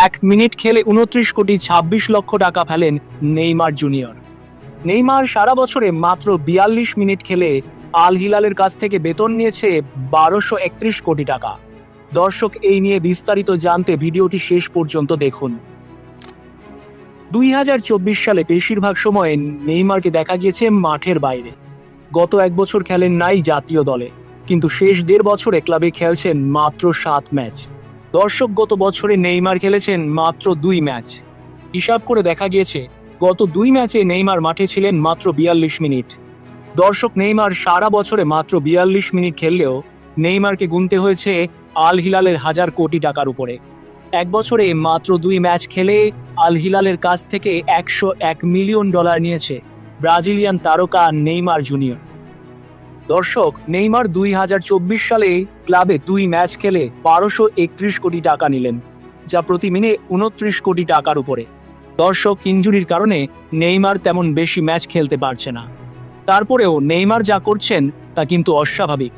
1 minute খেলে 29 কোটি 26 লক্ষ টাকা ফেলেন নেইমার জুনিয়র। নেইমার সারা বছরে মাত্র 42 মিনিট খেলে আল হিলালের কাছ থেকে বেতন নিয়েছে 1231 কোটি টাকা। দর্শক, এই নিয়ে বিস্তারিত জানতে ভিডিওটি শেষ পর্যন্ত দেখুন। 2024 সালে বেশিরভাগ সময়ে নেইমারকে দেখা গিয়েছে মাঠের বাইরে। গত 1 বছর খেলেন নাই জাতীয় দলে, কিন্তু শেষ 1.5 বছরে ক্লাবে খেলছেন মাত্র 7 ম্যাচ। দর্শক, গত বছরে নেইমার খেলেছেন মাত্র 2 ম্যাচ। হিসাব করে দেখা গিয়েছে গত 2 ম্যাচে নেইমার মাঠে ছিলেন মাত্র 42 মিনিট। দর্শক, নেইমার সারা বছরে মাত্র 42 মিনিট খেললেও নেইমারকে গুনতে হয়েছে আল হিলালের 1000 কোটি টাকার উপরে। 1 বছরে মাত্র 2 ম্যাচ খেলে আল হিলালের কাছ থেকে $101 মিলিয়ন নিয়েছে ব্রাজিলিয়ান তারকা নেইমার জুনিয়র। দর্শক, নেইমার 2024 সালে ক্লাবে 2 ম্যাচ খেলে 1231 কোটি টাকা নিলেন, যা প্রতি মিনে 29 কোটি টাকার উপরে। দর্শক, ইনজুরির কারণে নেইমার তেমন বেশি ম্যাচ খেলতে পারছে না। তারপরেও নেইমার যা করছেন তা কিন্তু অস্বাভাবিক।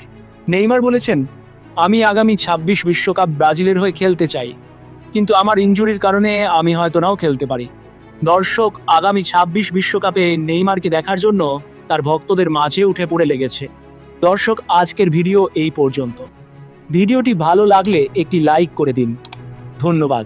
নেইমার বলেছেন, আমি আগামী 26 বিশ্বকাপ ব্রাজিলের হয়ে খেলতে চাই, কিন্তু আমার ইনজুরির কারণে আমি হয়তো নাও খেলতে পারি। দর্শক, আগামী 26 বিশ্বকাপে নেইমারকে দেখার জন্য তার ভক্তদের মাঝে উঠে পড়ে লেগেছে। দর্শক, আজকের ভিডিও এই পর্যন্ত। ভিডিওটি ভালো লাগলে একটি লাইক করে দিন। ধন্যবাদ।